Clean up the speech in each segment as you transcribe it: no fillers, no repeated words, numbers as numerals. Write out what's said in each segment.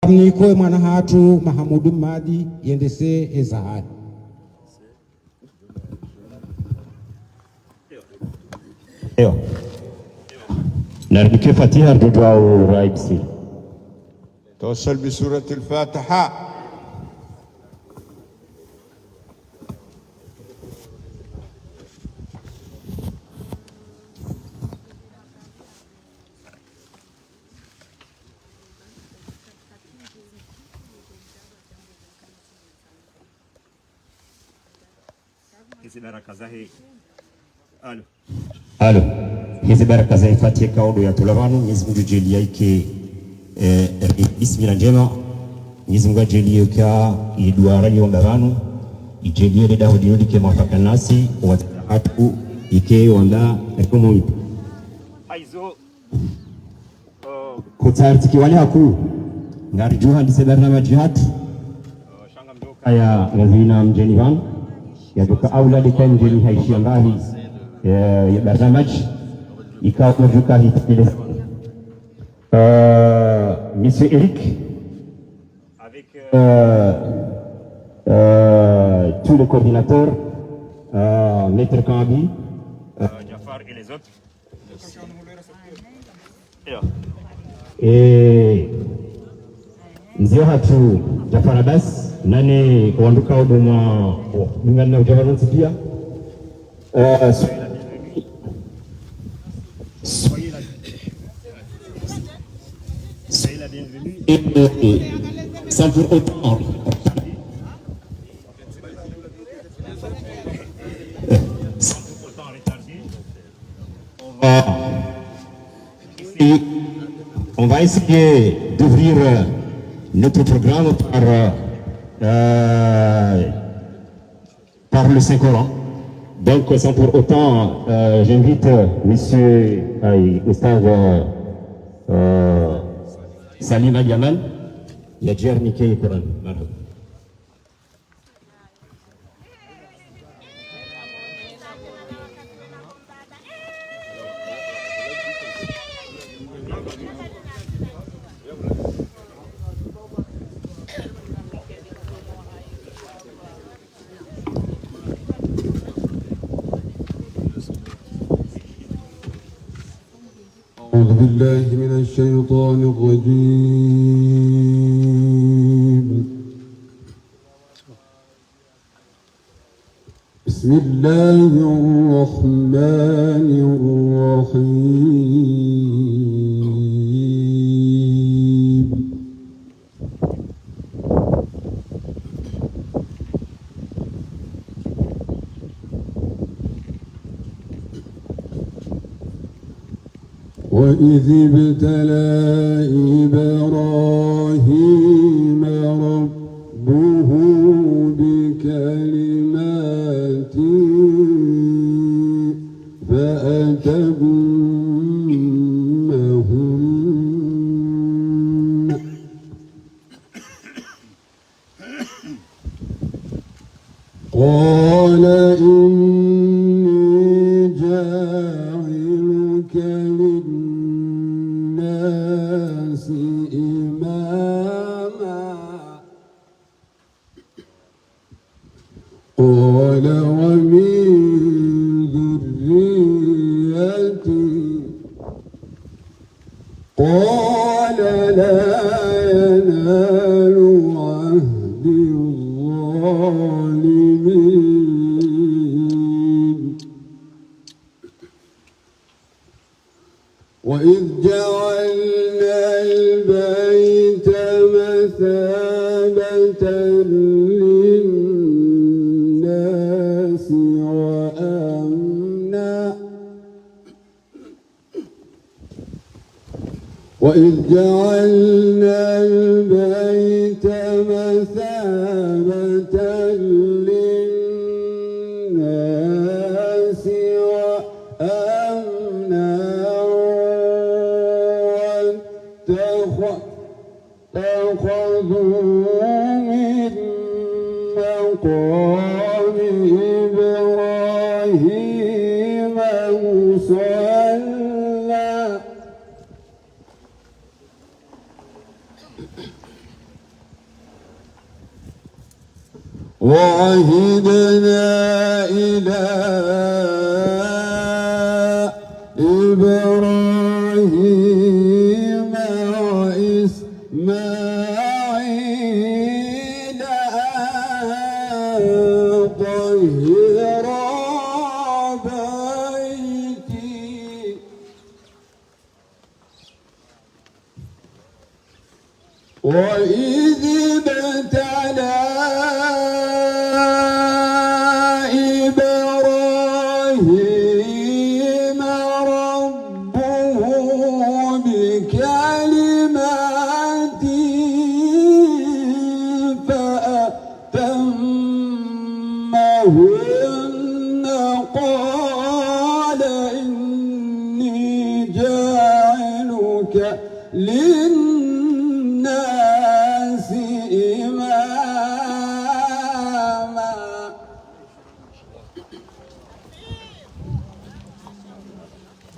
Nikoe mwana hatu Mahamudu Madi yendese ezahani. نرجع فاتحة الدعاء رايبسي. توصل بسورة الفاتحة. Alo. Hizi baraka za Fatiha kaudu ya tulabanu Mwenyezi Mungu ajalie yake bismillah njema. Mwenyezi Mungu ajalie kwa iduara yomba banu ijalie le Daudi yulike mwafaka nasi wa atu ike wanda ekomo aizo kutartiki wale haku ngarjuha ndise barnamaj jihad shanga mdoka ya ngazina mjeni banu ya duka auladi kwa mjeni haishi mbali ya barnamaj ikaw majuka hitile Monsieur Eric avec tous les coordinateurs Maître Kambi Jafar et les autres et nzio hatu Jafar Abbas nane kuanduka huduma ngana ujawaron sipia soyez la bienvenue et sans pour autant retarder, on va essayer d'ouvrir notre programme par le Saint-Coran. Donc, sans pour autant, j'invite Monsieur Oustaz Salim Al-Yaman, Yadjer Nikei Quran. أعوذ بالله من الشيطان الرجيم. بسم الله الرحمن الرحيم. وإذ ابتلى إبراهيم ربه بكلمات فأتمهن قال إني جاعلك للناس إماما قال ومن ذريتي قال لا ينال عهد الظالمين وإذ جعلنا البيت مثابة للناس وأمنا وإذ جعلنا البيت مثابة للناس وأمنا واتخذوا من مقام إبراهيم مصلى وعهدنا إلى إبراهيم وإسماعيل أن طهر بيتي وإذ ابتلى إبراهيم ربه بكلمات فأتمهن قال إني جاعلك للناس إماما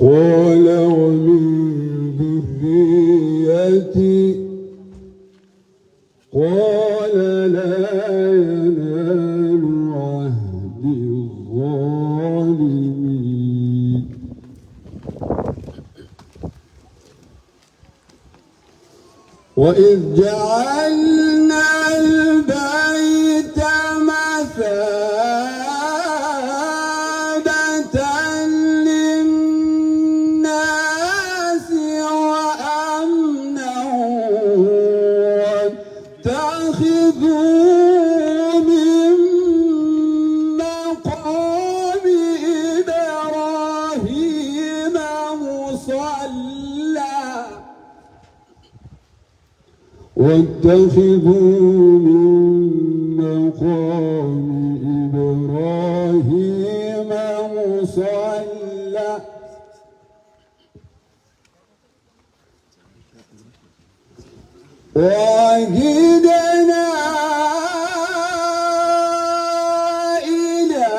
قال ومن ذريتي قال لا ينال عهد الظالمين وإذ جعلنا البيت مثابة للناس وأمنا واتخذوا من مقام إبراهيم مصلى واتخذوا من مقام إبراهيم مصلى وعهدنا إلى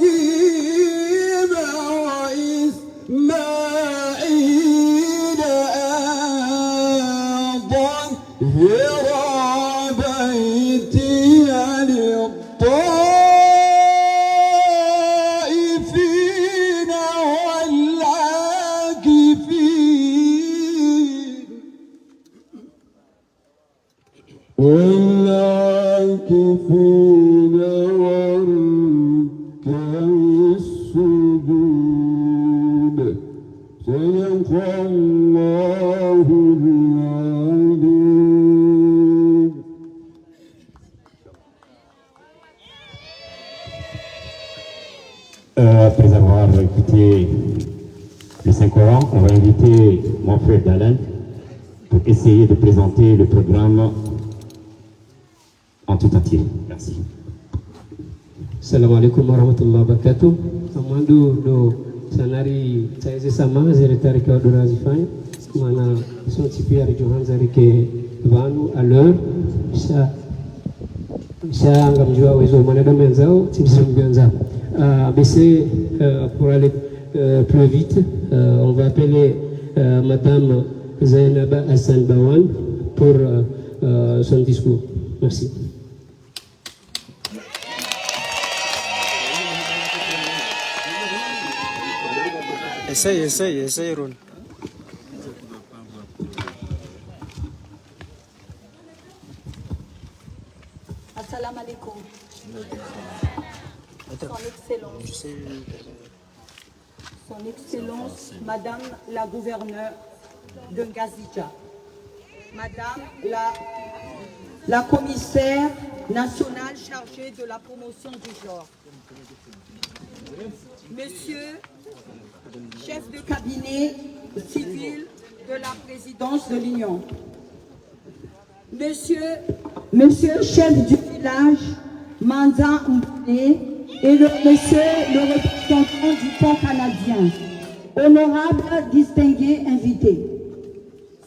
إبراهيم وإسماعيل أن طهر بيتي للطائفين والعاكفين والركع السجود صدق الله العظيم. Après avoir écouté le Saint-Coran, on va inviter mon frère Dalal pour essayer de présenter le programme en tout entier. Merci. Assalamu alaikum warahmatullahi wabarakatuh. Amandu do sanari saize sama zeretari kwa dorazi fanya mana sonti pia rijohan zarike vanu à l'heure sa ngamjua wezo manadamu wenzao timsimu wenzao. Baisser pour aller plus vite, on va appeler Madame Zainaba Hassan Bawan pour son discours. Merci. Essaye, Ron. Assalamu alaikum. Son Excellence, Madame la gouverneure de Ngazija, Madame la commissaire nationale chargée de la promotion du genre, Monsieur, chef de cabinet civil de la présidence de l'Union, Monsieur, chef du village Manza Mbouné et Monsieur le représentant du pont canadien, honorables distingués invités.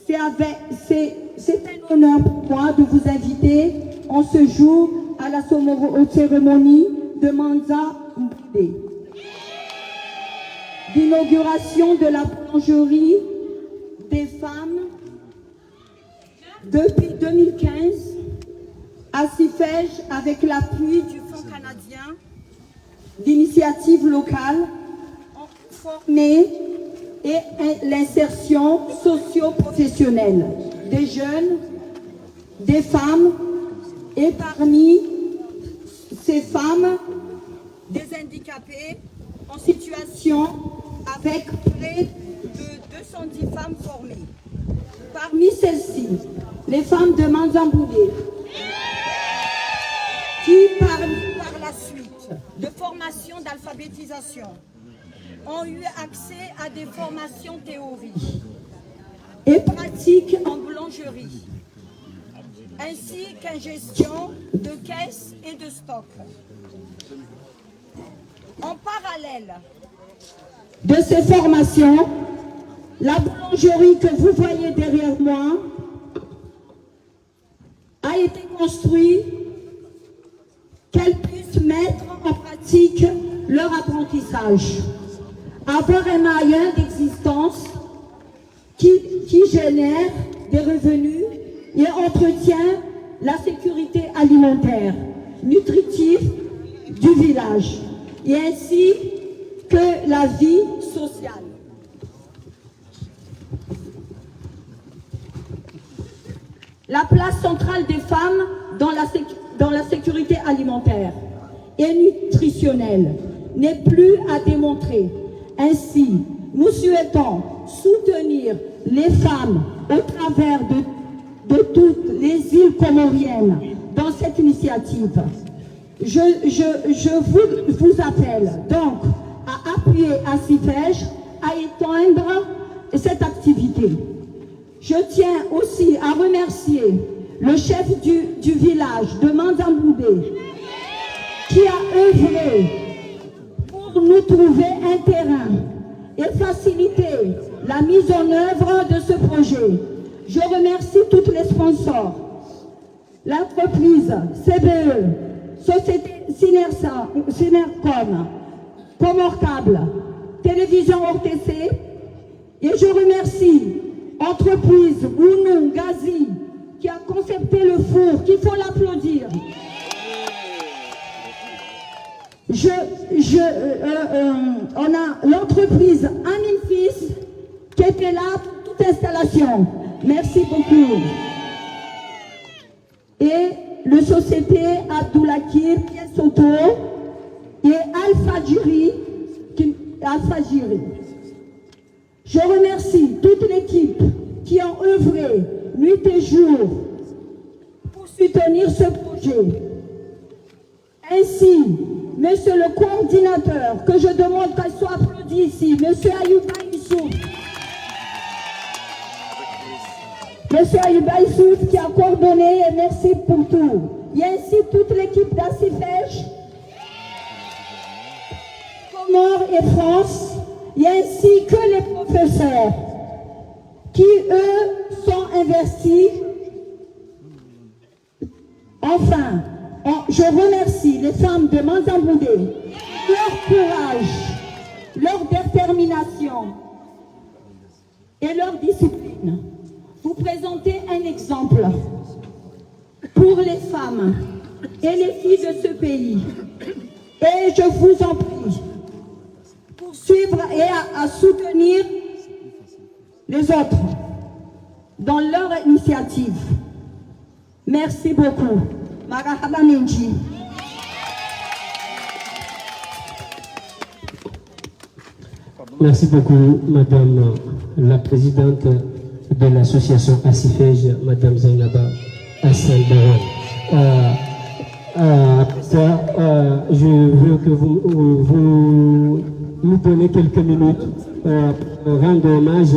C'est un honneur pour moi de vous inviter en ce jour à la cérémonie de Manza Mbouné, d'inauguration de la boulangerie des femmes Depuis 2015, ACIFEJ, avec l'appui du Fonds canadien d'initiative locale, ont formé et l'insertion socio-professionnelle des jeunes, des femmes, et parmi ces femmes, des handicapés en situation avec près de 210 femmes formées. Parmi celles-ci, les femmes de Manzamboulé, qui par la suite de formations d'alphabétisation ont eu accès à des formations théoriques et pratiques en boulangerie, ainsi qu'en gestion de caisses et de stocks. En parallèle de ces formations, la boulangerie que vous voyez derrière moi a été construite qu'elles puissent mettre en pratique leur apprentissage, avoir un moyen d'existence qui génère des revenus et entretient la sécurité alimentaire, nutritive du village, et ainsi que la vie sociale. La place centrale des femmes dans la sécurité alimentaire et nutritionnelle n'est plus à démontrer. Ainsi, nous souhaitons soutenir les femmes au travers de toutes les îles comoriennes dans cette initiative. Je vous appelle donc à appuyer ACIFEJ à étendre cette activité. Je tiens aussi à remercier le chef du village de Manzamboulé qui a œuvré pour nous trouver un terrain et faciliter la mise en œuvre de ce projet. Je remercie tous les sponsors, l'entreprise CBE, Société Synercom, Comorcable, Télévision ORTC, et je remercie entreprise Ounou Gazi qui a concepté le four, qu'il faut l'applaudir. On a l'entreprise Aminfis qui était là pour toute installation. Merci beaucoup. Et le société Abdoulakir Soto et Alpha Giri. Je remercie toute l'équipe qui a œuvré nuit et jour pour soutenir ce projet. Ainsi, monsieur le coordinateur, que je demande qu'il soit applaudi ici, monsieur Ayouba Issouf. Monsieur Ayouba Issouf qui a coordonné, et merci pour tout. Il y a ainsi toute l'équipe d'ACIFEJ, Comores et France, et ainsi que les professeurs qui, eux, sont investis. Enfin, je remercie les femmes de Manzamboulé, leur courage, leur détermination et leur discipline. Vous présentez un exemple pour les femmes et les filles de ce pays. Et je vous en prie, pour suivre et à soutenir les autres dans leur initiative. Merci beaucoup. Marahaba Minji. Merci beaucoup, Madame la Présidente de l'association ACIFEJ, Madame Zainaba Hassan Baran. Après ça, je veux que vous nous donnez quelques minutes pour rendre hommage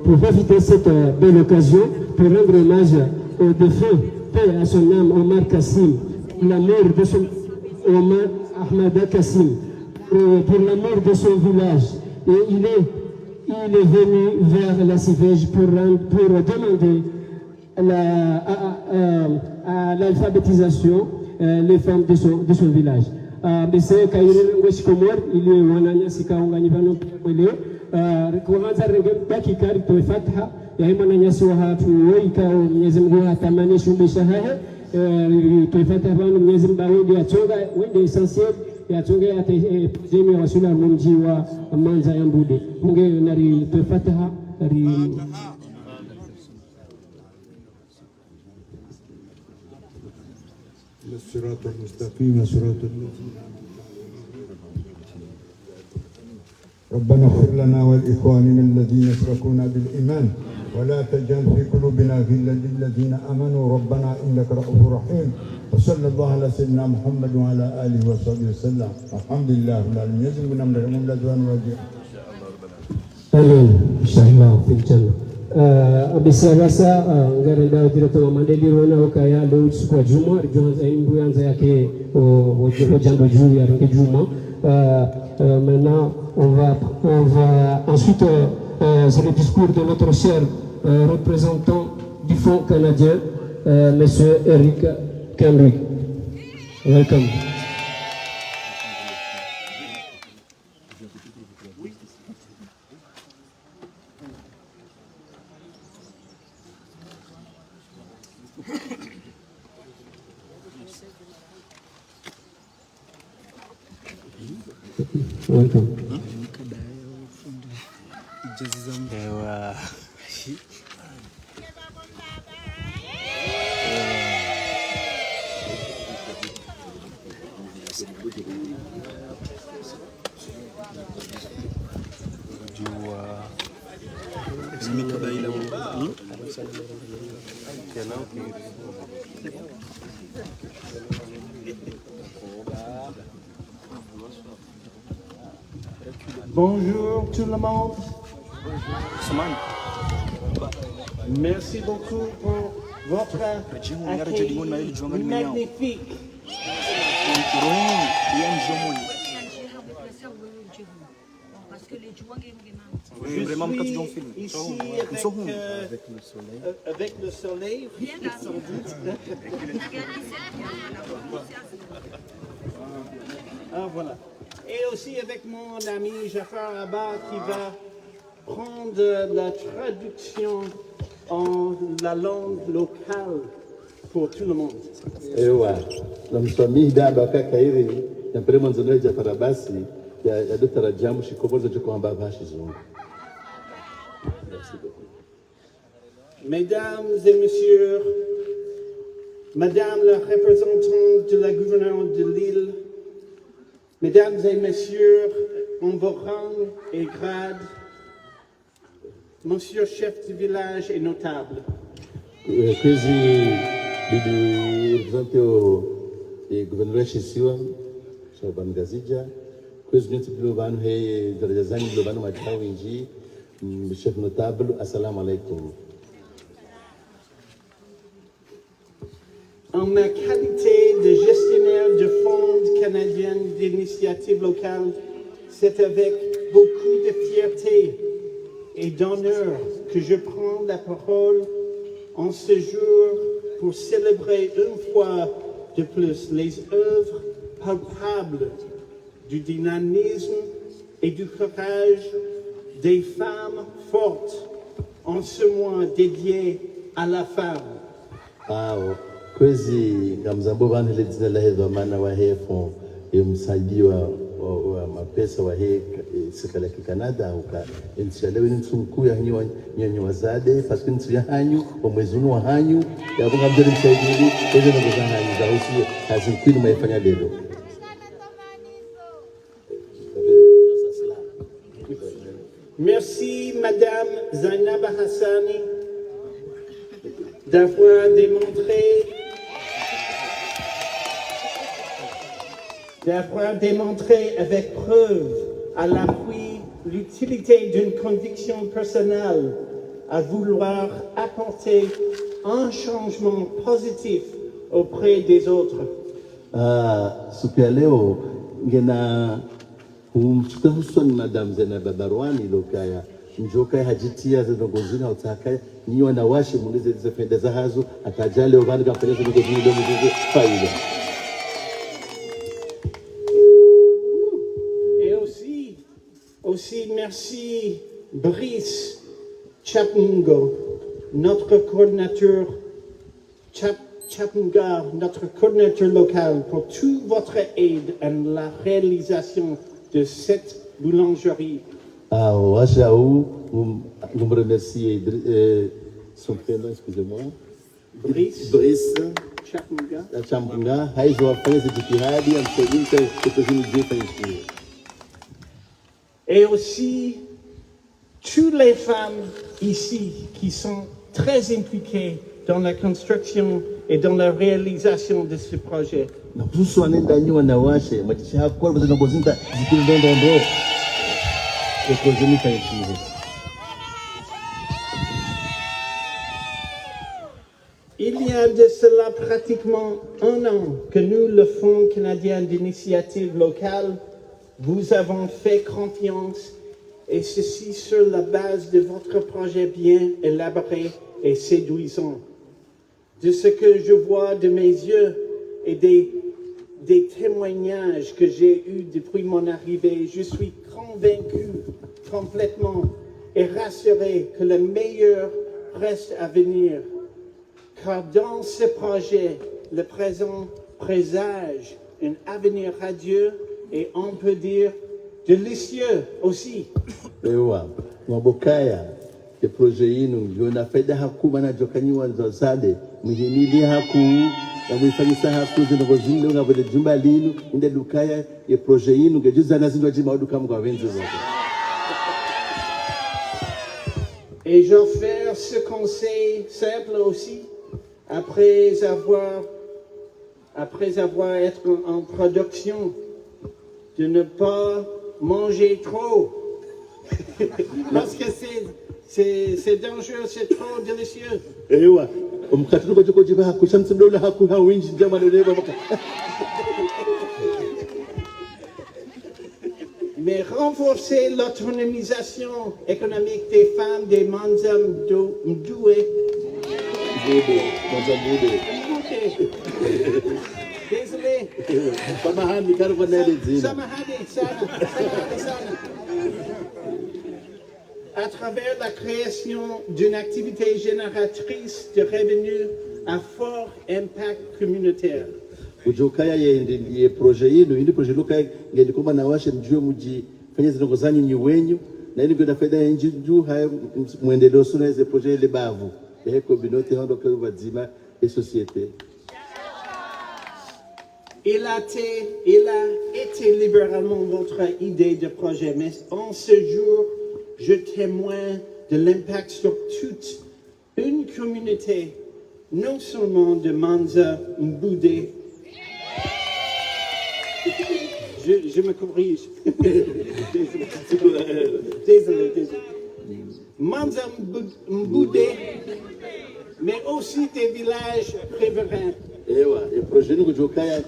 pour profiter de cette belle occasion, pour rendre hommage au défunt, paix à son âme, Omar Kassim, l'amour de son Omar Ahmada Kassim, pour l'amour de son village. Et il est venu vers la CIFEJ pour demander à l'alphabétisation les femmes de son village. Monsieur Kairel Weshkomor, il est Wananya Sika Wanganivano Peleo, Kwanza Regel Baki Kari Toefatha, yaima na nyasi wa hatu weika Mwenyezi Mungu atamani shumisha haya tuifata bwana Mwenyezi Mungu awende atonga wende essentiel yatonga ate jemi wa sula mji wa manza ya mbude munge nari tuifata ri الصراط المستقيم صراط ربنا اغفر لنا ولإخواننا الذين سبقونا بالإيمان ولا تجعل في قلوبنا غلا للذين آمنوا ربنا إنك رؤوف رحيم وصلى الله على سيدنا محمد وعلى آله وصحبه وسلم الحمد لله رب العالمين يزن من أمر من لدوان وجه آمين إن شاء الله في الجنة abisa rasa ngare dawo directeur Mamandeli rona ukaya leo kwa juma imbu yanza yake au jando juu ya rangi juma maintenant on va ensuite c'est le discours de notre cher représentant du Fonds canadien monsieur Eric Kendrick. Welcome. Welcome. Bonjour tout le monde. Merci beaucoup pour votre accueil magnifique. Je suis ici avec le soleil, sans doute. Ah, voilà. Et aussi avec mon ami Jafar Abba qui va prendre la traduction en la langue locale pour tout le monde. Ewa, namswamihi daba kaka hili ya pere mwanzoni Jafar Abasi ya Dr. Jamu shikoboza joko amba bashi zungu. Merci beaucoup. Mesdames et messieurs, Madame la représentante de la gouverneure de l'île, Mesdames et messieurs, en vos rangs et grades, Monsieur chef de village et notable. Kwezi bidu represente o gouverneur Shisiwa Shaban Gazija kwezi nyote bilo banu he daraja zani bilo banu matawi inji chef notable assalamu alaikum. En ma qualité de gestionnaire de fonds canadien d'initiative locale, c'est avec beaucoup de fierté et d'honneur que je prends la parole en ce jour pour célébrer une fois de plus les œuvres palpables du dynamisme et du courage des femmes fortes en ce mois dédié à la femme. Kwezi ngamzambo bana ile jina la hedwa maana wa hefo msaidi wa mapesa wa he serikali ya Canada uka inshalewe ni mkuu ya nyanyo wazade paske ntu ya hanyu wa mwezi wa hanyu ya bunga mjeri msaidi ile ndio za hanyu za usi azikwini maifanya lelo. Merci Madame Zainaba Hassani d'avoir démontré avec preuve à l'appui l'utilité d'une conviction personnelle à vouloir apporter un changement positif auprès des autres. Siku ya leo ngena kumchukua hususan Madam Zainaba Barwani lokaya njoka hajitia zinogozina utaka ni wanawashi mundize zifendeza hazo akajale ubani kafanya zinogozina ndio mzungu faida. Aussi merci Brice Chapungo, notre coordinateur Chapunga, notre coordinateur local, pour toute votre aide à la réalisation de cette boulangerie. Wachaou, vous me remerciez. Son prénom, excusez-moi. Brice. Chapunga. Haizo wafanya jitihadi amsaidie kutuzuia fanyishie. Et aussi toutes les femmes ici qui sont très impliquées dans la construction et dans la réalisation de ce projet. Na kuhusu wanaenda wanawashe matisha kwa sababu zinabozinda zikindondondo ekozeni fanyishie. Il y a de cela pratiquement un an que nous, le Fonds canadien d'initiative locale, vous avons fait confiance, et ceci sur la base de votre projet bien élaboré et séduisant. De ce que je vois de mes yeux et des témoignages que j'ai eus depuis mon arrivée, je suis convaincu complètement et rassuré que le meilleur reste à venir. Car dans ce projet, le présent présage un avenir radieux et on peut dire délicieux aussi. Ewa, mwabokaya ke projet yinu yona faida haku bana jokani wanzazade muhimili haku na muifanyisa haku zinogozinde ngabele jumba linu inde dukaya ye projet yinu gejuza nazindo jima oduka mwa wenzi zote. Et j'offre ce conseil simple aussi. Après avoir été en production, de ne pas manger trop. Parce que c'est dangereux, c'est trop délicieux. Ewa, umkatulu kwa choko jiba haku shamsimdola haku hawinji jama leleba maka. Mais renforcer l'autonomisation économique des femmes, des Manzam doués. Désolé. Samahani carbonelle zina. Samahani sana. À travers la création d'une activité génératrice de revenus à fort impact communautaire. Ujokaya ye projet yenu indi projet loka ngelikoma na washe mjue mji fanya zinogozani ni wenyu na ili kwenda faida ya nchi juu haya muendeleo suna ze projet ile bavu ya communauté hondo kwa wazima et société. Il a été libéralement votre idée de projet, mais en ce jour, je témoigne de l'impact sur toute une communauté, non seulement de Manza Mboudé. Je me corrige. Désolé. Manza Mboudé, mais aussi des villages riverains. Ewa, e projet nous kujokaya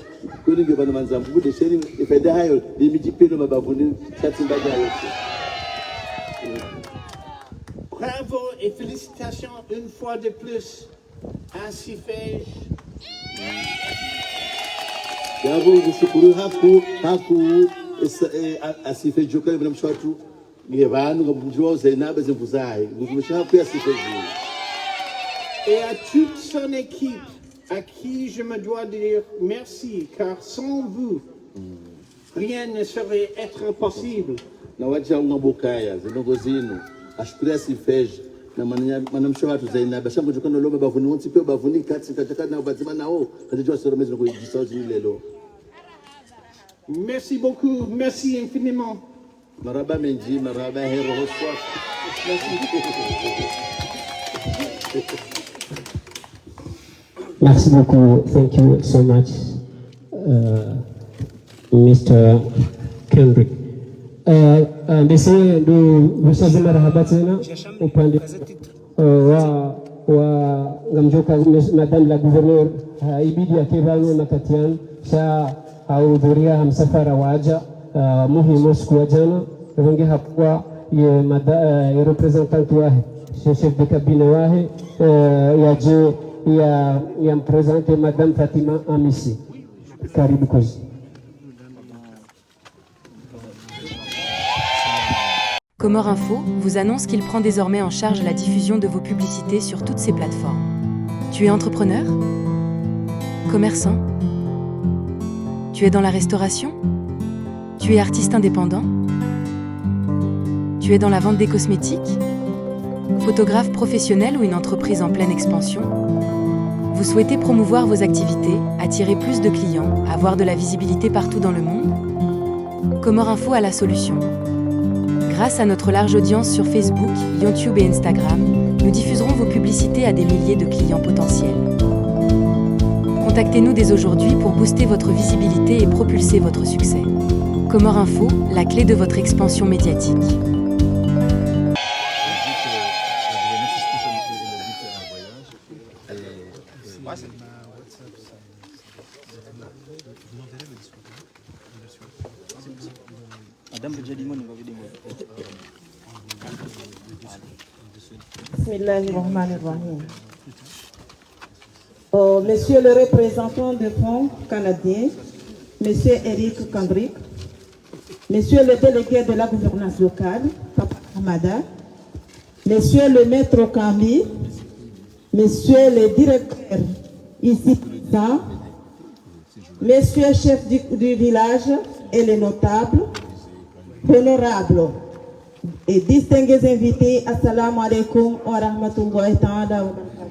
kuni ngebana manzambu de sheri ifeda hayo limiji peno mabavuni chatimba jayo. Bravo et félicitations une fois de plus à Sifej. Yabo kushukuru haku Sifej jokaya bina mshwatu ngebanu ngabujwa Zainab zimvuzai ngumshaku ya Sifej. Et à toute son équipe à qui je me dois dire merci, car sans vous, rien ne saurait être possible. Na wacha ungabukaya zinogozino ashukuru Sifej na manamsho watu Zainab shambo jokana loma bavuni wonsi pe bavuni kati kataka na bazima nao katajwa soromezi ngo yisauzi lelo. Merci beaucoup, merci infiniment. Maraba menji maraba hero hoswa. Merci beaucoup. Thank you so much, Mr. Kendrick. Mbese ndo vishazi marahaba tena upande wa ngamjoka madame la gouverneur ibidi akivano na Katian sha haudhuria msafara waja muhimu siku ya jana wengi hakuwa ye representant wahe chef de cabinet wahe yaje ya mpresente Madame Fatima Amisi. Karibu kozi. Comore Info vous annonce qu'il prend désormais en charge la diffusion de vos publicités sur toutes ses plateformes. Tu es entrepreneur? Commerçant? Tu es dans la restauration? Tu es artiste indépendant? Tu es dans la vente des cosmétiques? Photographe professionnel ou une entreprise en pleine expansion? Vous souhaitez promouvoir vos activités, attirer plus de clients, avoir de la visibilité partout dans le monde? Comore Info a la solution. Grâce à notre large audience sur Facebook, YouTube et Instagram, nous diffuserons vos publicités à des milliers de clients potentiels. Contactez-nous dès aujourd'hui pour booster votre visibilité et propulser votre succès. Comore Info, la clé de votre expansion médiatique. Bismillahirrahmanirrahim. Monsieur le représentant du Fonds canadien, Monsieur Eric Kendrick, Monsieur le délégué de la gouvernance locale, Papa Hamada, Monsieur le maître Kami, Monsieur le directeur ici présents, Messieurs chefs du village et les notables, honorables et distingués invités, assalamu alaikum wa rahmatullahi ta'ala wa barakatuh.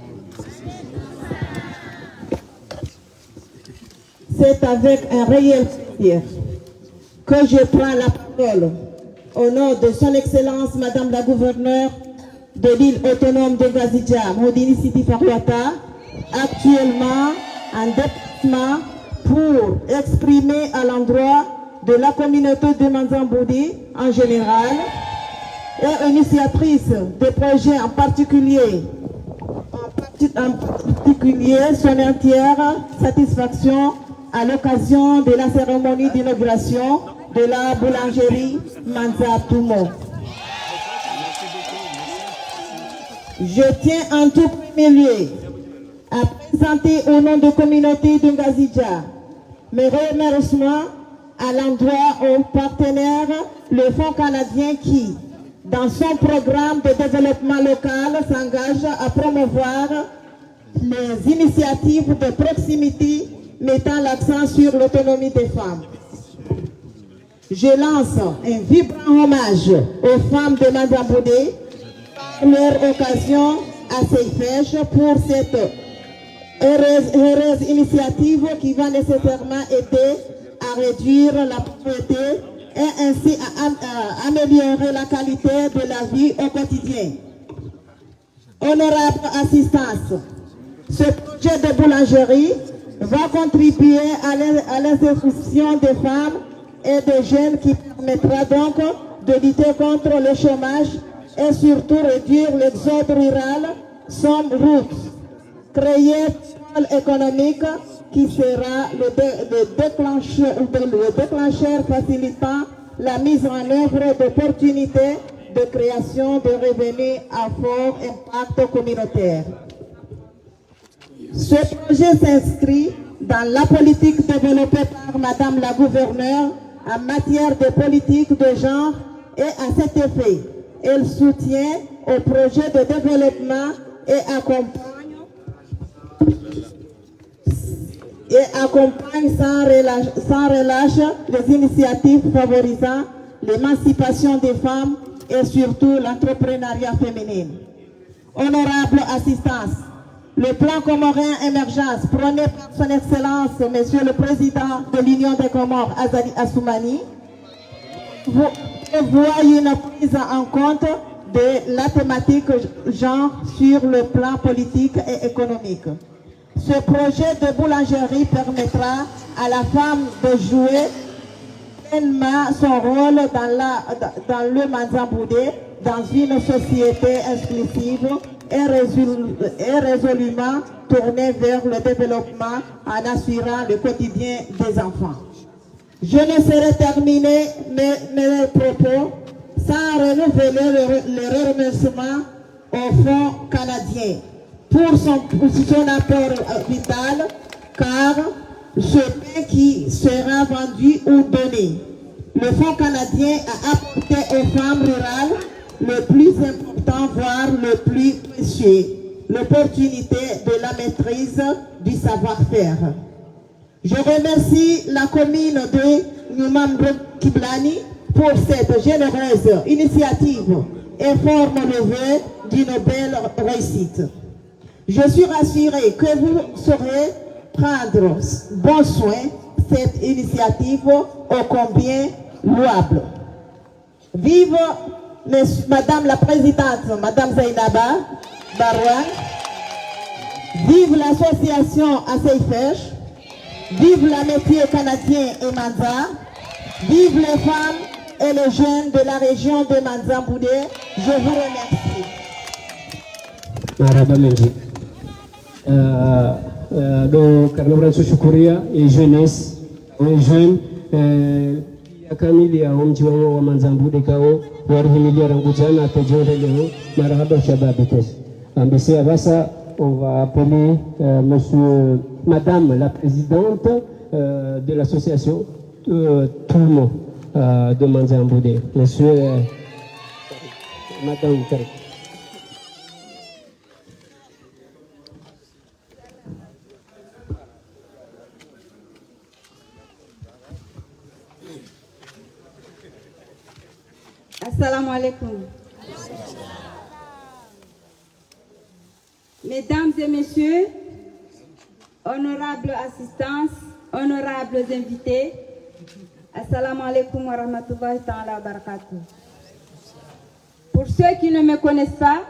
C'est avec un réel plaisir que je prends la parole au nom de son Excellence Madame la Gouverneure de l'île autonome de Ngazidja, Modini Siti Farouata, actuellement en déplacement pour exprimer à l'endroit de la communauté de Manzamboudi en général et initiatrice des projets en particulier son entière satisfaction à l'occasion de la cérémonie d'inauguration de la boulangerie Manza Toumo. Je tiens en tout premier lieu à présenter au nom de la communauté de Ngazidja mes remerciements à l'endroit aux partenaires, le Fonds canadien qui, dans son programme de développement local, s'engage à promouvoir les initiatives de proximité mettant l'accent sur l'autonomie des femmes. Je lance un vibrant hommage aux femmes de Manzamboudi par leur occasion assez fraîche pour cette heureuse initiative qui va nécessairement aider à réduire la pauvreté et ainsi à améliorer la qualité de la vie au quotidien. Honorable assistance, ce projet de boulangerie va contribuer à l'insertion des femmes et des jeunes qui permettra donc de lutter contre le chômage et surtout réduire l'exode rural sans route, créer un pôle économique qui sera le déclencheur facilitant la mise en œuvre d'opportunités de création de revenus à fort impact communautaire. Ce projet s'inscrit dans la politique développée par Madame la Gouverneure en matière de politique de genre et à cet effet, elle soutient au projet de développement et accompagne sans relâche les initiatives favorisant l'émancipation des femmes et surtout l'entrepreneuriat féminin. Honorable assistance, le plan comorien émergence prôné par son Excellence, Monsieur le Président de l'Union des Comores, Azali Assoumani, voit une prise en compte de la thématique genre sur le plan politique et économique. Ce projet de boulangerie permettra à la femme de jouer pleinement son rôle dans le Manzamboudi, dans une société inclusive et résolument tournée vers le développement en assurant le quotidien des enfants. Je ne saurais terminer mes propos sans renouveler les remerciements au Fonds canadien pour son apport vital, car ce pain qui sera vendu ou donné le Fonds canadien a apporté aux femmes rurales le plus important, voire le plus précieux, l'opportunité de la maîtrise du savoir-faire. Je remercie la commune de Numamro Kiblani pour cette généreuse initiative et forme le vœu d'une belle réussite. Je suis rassurée que vous saurez prendre bon soin de cette initiative ô combien louable. Vive Madame la Présidente, Madame Zainaba Barouane. Vive l'association Asseifesh. Vive l'amitié canadien et Manza. Vive les femmes et les jeunes de la région de Manza-Boudé. Je vous remercie. Marhaba mengi. Do karnabran sushukuria et jeunesse, les jeunes ya kamili ya mji wa Manza-Boudé kao warihimilia rangujana atajore leo marhaba shabab pesa. Ambisi abasa on va appeler Madame la Présidente de l'association Toulmo de Manza-Boudé. Monsieur, Madame Karek. Assalamu alaikum. Mesdames et messieurs, honorables assistances, honorables invités, assalamu alaikum wa rahmatullahi ta'ala wa barakatuh. Pour ceux qui ne me connaissent pas,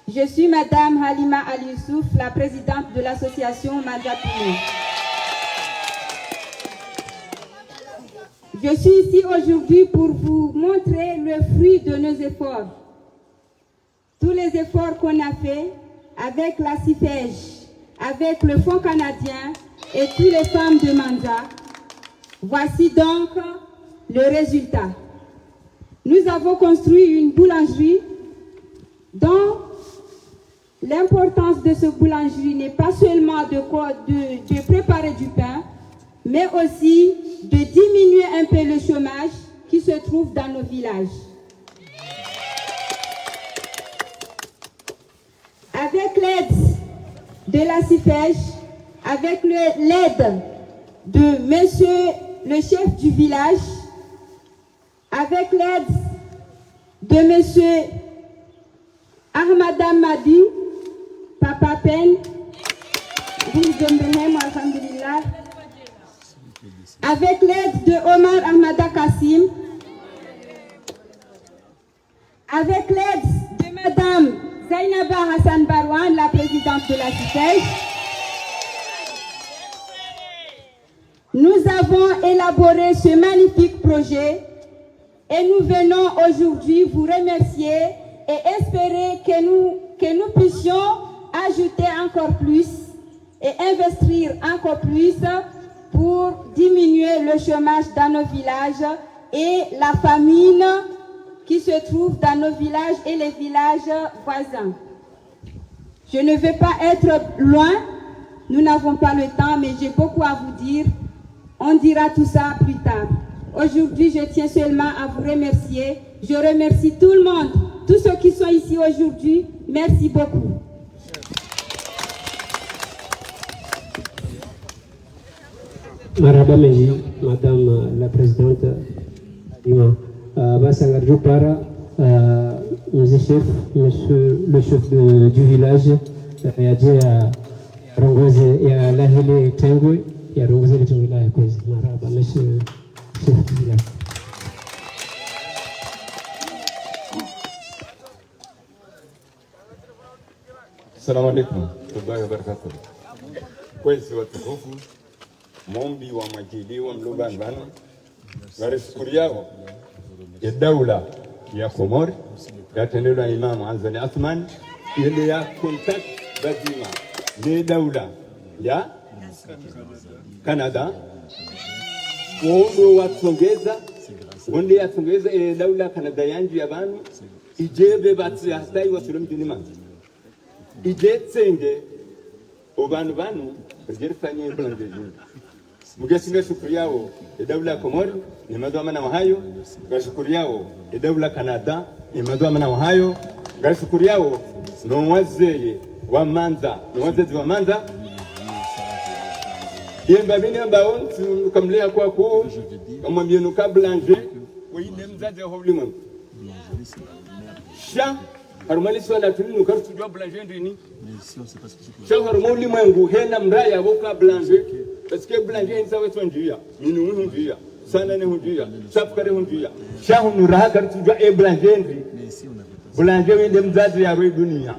je suis Madame Halima Ali Youssouf, la présidente de l'association Manza-Boudé. Je suis ici aujourd'hui pour vous montrer le fruit de nos efforts. Tous les efforts qu'on a faits avec la CIFEJ, avec le Fonds canadien et toutes les femmes de Manza. Voici donc le résultat. Nous avons construit une boulangerie dont l'importance de cette boulangerie n'est pas seulement de préparer du pain, mais aussi de diminuer un peu le chômage qui se trouve dans nos villages. Avec l'aide de la CIFEJ, avec l'aide de monsieur le chef du village, avec l'aide de monsieur Ahmada Madi, Papa Pen, avec l'aide de Omar Ahmada Kassim, avec l'aide de Madame Zainaba Hassan Barouane, la présidente de la CIFEJ, nous avons élaboré ce magnifique projet et nous venons aujourd'hui vous remercier et espérer que nous puissions ajouter encore plus et investir encore plus pour diminuer le chômage dans nos villages et la famine qui se trouve dans nos villages et les villages voisins. Je ne vais pas être loin, nous n'avons pas le temps, mais j'ai beaucoup à vous dire. On dira tout ça plus tard. Aujourd'hui, je tiens seulement à vous remercier. Je remercie tout le monde, tous ceux qui sont ici aujourd'hui. Merci beaucoup. Marhaba mengi, Madame la Présidente Halima. Basangarjo para monsieur le chef du village, yaje rongoze ya lahile tengwe ya rongoze le tengwe la kwezi. Marhaba monsieur chef du village. Assalamu alaikum warahmatullahi wabarakatuh. Kwezi watukufu, mombi wa majili wa mlugani bana warishukuri yao ya daula ya Komori yatendelwa na Imam Azali Athman ile ya contact bazima ni daula ya Canada wao watsongeza wonde yatsongeza ile daula Canada yanji abantu ijebe batsi hasai wasiro mdinima ije tsenge obanu banu gerfanye blandeji mugasinga shukuru yao daula ya Komoro ni madwa mana hayo gashukuru yao daula Canada ni madwa mana hayo gashukuru yao no wazee wa Manza no wazee wa Manza yemba bini ambao tukamlea kwa ku kama bienuka Blanger wine mzazi wa ulimwengu sha harumali swala tulinu kartu jua Blanger ndini sha harumali ulimwengu hena mraya boka Blanger parce que Blanger insa wetu njia minu hunjia sana ne hunjia sapkare hunjia sha hunuraha kartu jua Blanger ndi Blanger wine mzazi ya dunia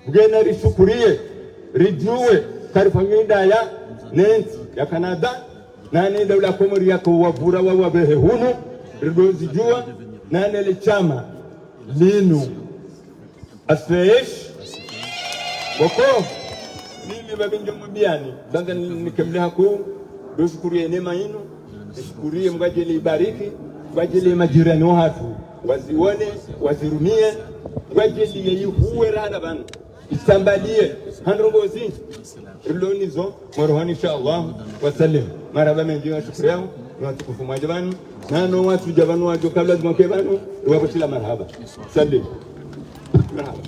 ugena rishukurie rijue karifanyida ya nenti ya Canada nani daula Komoro yako wavura wabehe hunu ridozi jua nani le chama linu asfeesh wako mimi babinjo mbiani banga nikemle haku doshukuru neema yenu nishukuru mgajeli ibariki mgajeli majirani watu wazione wazirumie mgajeli yehuwe rada bana isambadie handrongozi ilonizo marhani inshallah wasallim maraba menjiwa shukrani na tukufu majabani nano watu jabanu wajo kabla zmakebanu wabashila marhaba sallim marhaba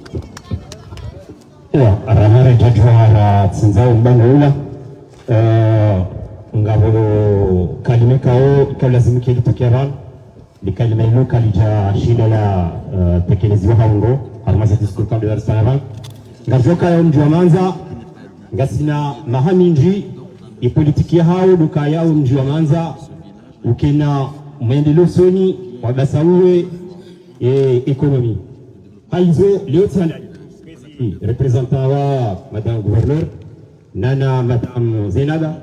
arahara jadwara tsinzao mbangula ngabo kalime kao kabla zimke litokeran likalime ilo kalija shida la tekeleziwa haungo harmaza diskurkan de l'arsavan ngajoka yo mjwa Manza ngasina mahaminji ipolitiki hao duka yao mjwa Manza ukena maendeleo soni wabasauwe ekonomi haizo leo tsana representant wa madame gouverneur nana madame Zenada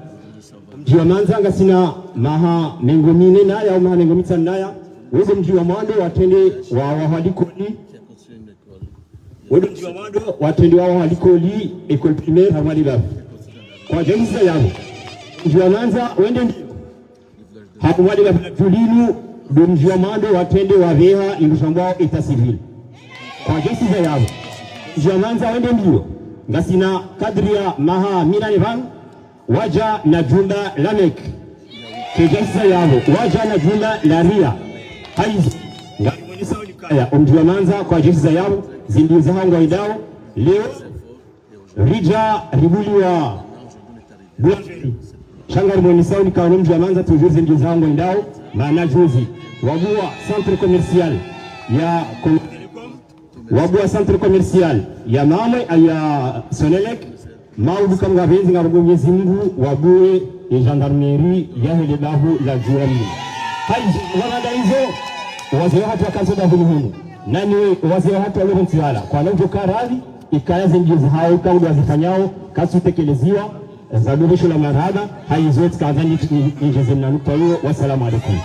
mjwa Manza ngasina maha mengomine na ya maha mengomita naya wewe mjwa mwando watende wa wahalikoni wewe mjwa mwando watende wa wahalikoli école primaire hamali baba kwa jamii yao mjwa Manza wende hapo wale wa tulinu do mjwa mwando watende wa veha ilushambao eta civil kwa jamii yao mjwa Manza wende ndio ngasina kadri ya maha minane van waja na junda lamek kejasa yao waja na junda la ria haizo ngari mwenisa ulikaya mjwa Manza kwa jesa yao zindio za hanga idao leo rija ribuliwa Blanger shangari mwenisa ulikaya mjwa Manza toujours zindio za hanga idao maana juzi wabua centre commercial ya wabua centre commercial ya Mamwe ya Sonelek maudu kama gabenzi ngarugo Mwenyezi Mungu wabue ya gendarmerie ya hele bahu la juami haizo wanada hizo wazee hatu wakazo da hunu nani wazee hatu wale mtiwala kwa ndio karadi ikayaze ndio hao kama wazifanyao kasu tekeleziwa za boresho la marhaba haizo tukadhani injeze na nukta hiyo wasalamu alaykum.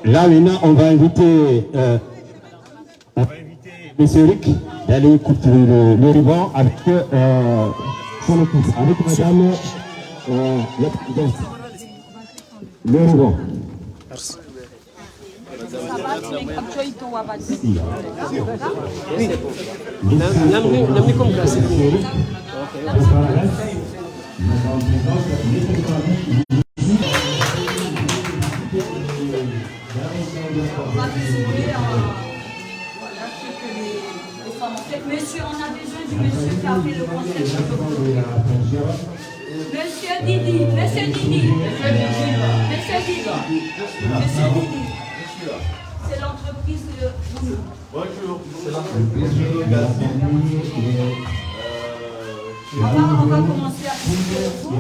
Là maintenant on va inviter Monsieur Rick d'aller couper le ruban avec son épouse, avec Madame la présidente. Le ruban. Merci. Monsieur, on a besoin du monsieur qui a fait le conseil. Monsieur Didi, monsieur Didi. Monsieur Didi. Monsieur Didi. C'est l'entreprise de Boulot. Bonjour, c'est l'entreprise de on va commencer à discuter le tour.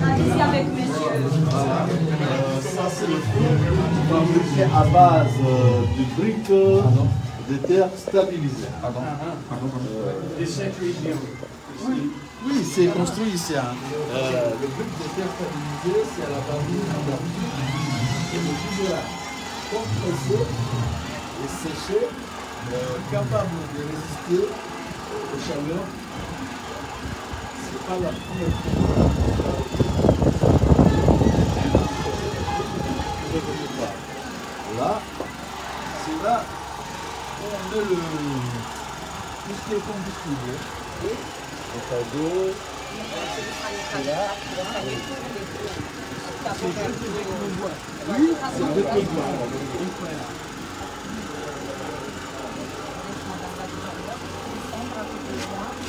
Allez-y avec monsieur. Ça c'est le four fabriqué à base de briques de terre stabilisées. Oui, c'est construit ici. Le brique de terre stabilisé, c'est à la base de la compressé et séché capable de résister aux chaleurs. C'est pas la première fois. Là, c'est là où on met tout ce qui est combustible. Le cadeau, c'est là. Oui, c'est le dépotoir.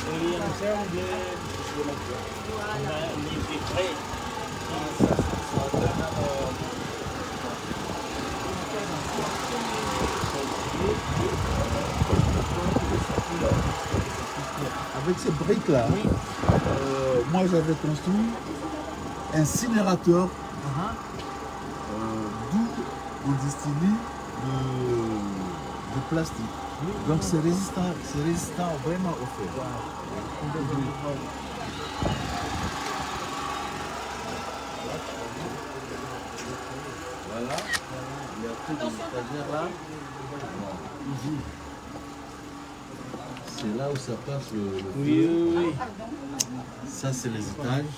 Et en termes de les frais, avec ces briques-là, moi j'avais construit un incinérateur d'où on distille de plastique. Donc c'est résistant vraiment au feu. Voilà, il y a tout des étagères là. C'est là où ça passe le feu. Oui. Ça c'est les étages.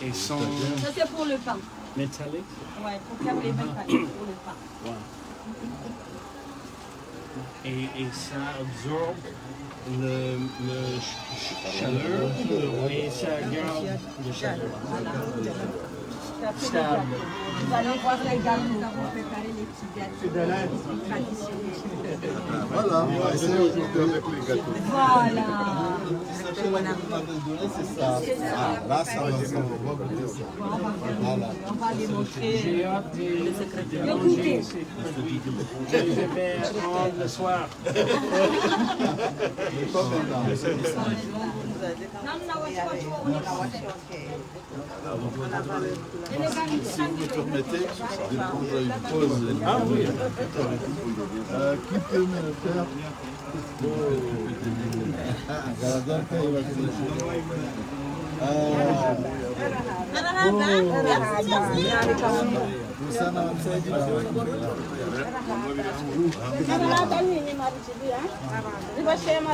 Et sont Ça c'est pour le pain. métalliques. Ouais, pour faire les mêmes pains pour le pain. Ouais. Et ça absorbe le chaleur et ça garde le chaleur. Stable. Nous allons voir les gâteaux. Nous avons préparé les petits gâteaux traditionnels. Voilà, on va essayer aujourd'hui avec les gâteaux. Voilà. C'est ça. Ah, là, ça va goûter ça. Voilà. On va les montrer. J'ai hâte de manger ces produits. Je vais prendre le soir. Si vous me permettez de prendre une pause. Ah oui. Qui peut me le faire?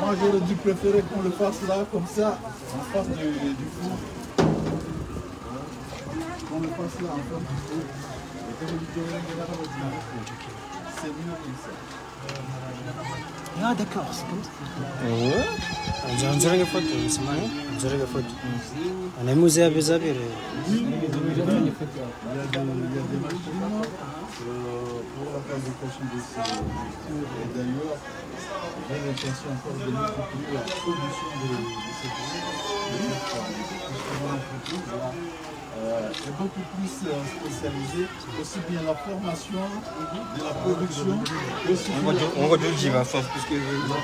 Moi j'aurais dû préférer qu'on le fasse là, comme ça, en face du four. Qu'on le fasse là, en face du four. C'est mieux comme ça. Ah d'accord, c'est comme ça. Ouais. On dirait une photo, c'est marrant. On dirait une photo. On est musée à Bézabir. Oui, il y a des machines pour la fabrication de ces structures. Et d'ailleurs, j'ai l'intention encore de multiplier la production de ces produits. Est beaucoup plus spécialisé, aussi bien la formation de la production. On va dire j'y vais faire parce que non,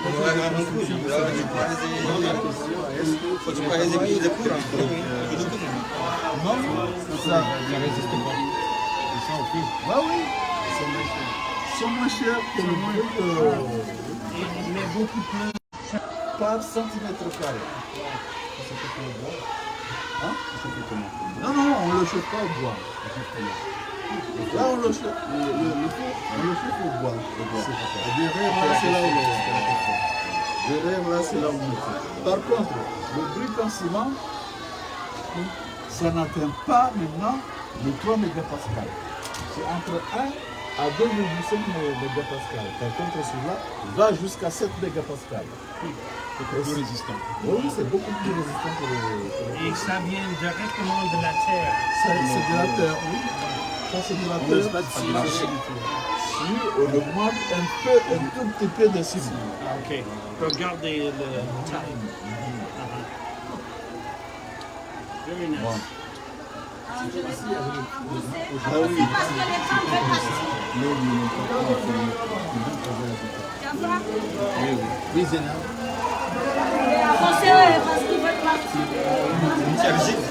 ça résiste pas. Ah oui, ils sont moins chers que le bruit, mais beaucoup plus par centimètre carré. Hein? Non, on ne le chauffe pas au bois. Là, on le chauffe, on le chauffe au bois. Derrière, là, c'est là où Derrière, là, c'est là où on le fait. Par contre, le brique en ciment, ça n'atteint pas maintenant les 3 mégapascales. C'est entre 1 à 2,5 mégapascales. Par contre, celui-là va jusqu'à 7 mégapascales. C'est beaucoup plus résistant. Oui, c'est beaucoup plus résistant que le... Et ça vient directement de la terre. C'est de la terre, oui. Ça, c'est de la terre. Si on augmente un tout petit peu de ciment. Ok. Pour garder le time. Very nice. Ah oui. Oui, Zéna. Français, parce qu'ils veulent partir. C'est la visite.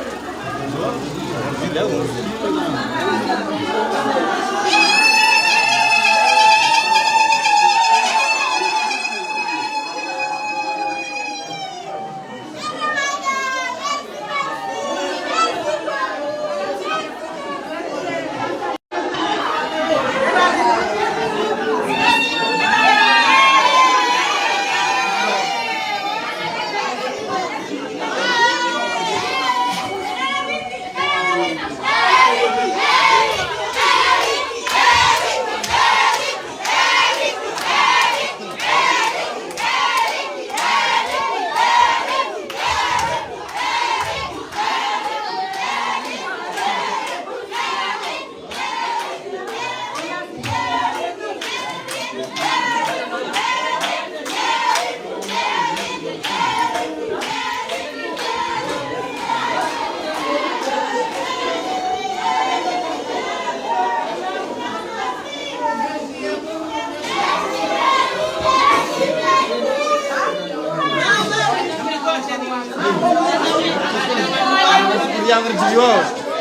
Jiwa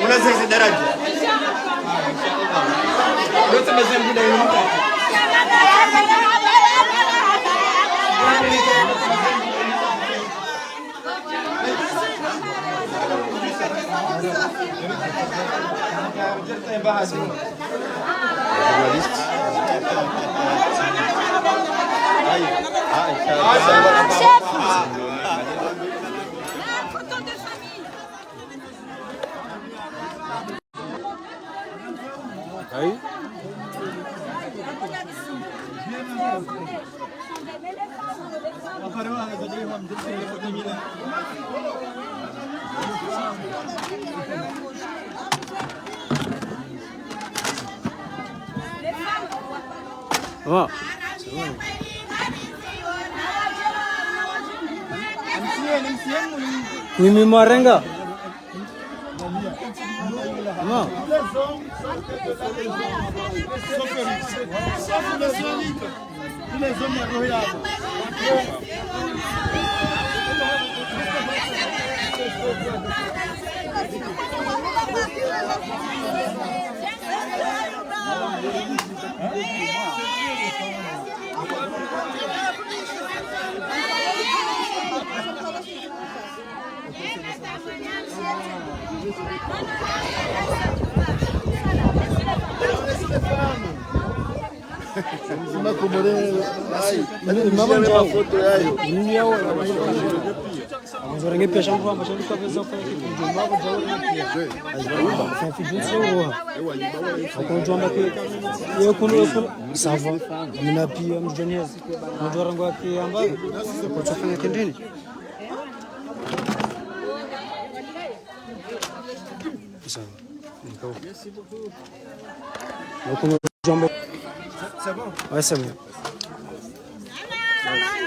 unaweza daraja. Yote mezembu na yunga. Oh. Mimi marenga. No. Sima kumore mafoto yayo. Zorenge pia shangu hapa shangu kwa pesa kwa kitu mambo jawo pia. Fa fi so wa. Akonjwa mbake yo kuno sava. Mina pia mjoni mjora ngo akiamba kwa tafanya kendeni. Sawa. Merci beaucoup. Donc jombe. C'est bon. Ouais, c'est bon. Samani.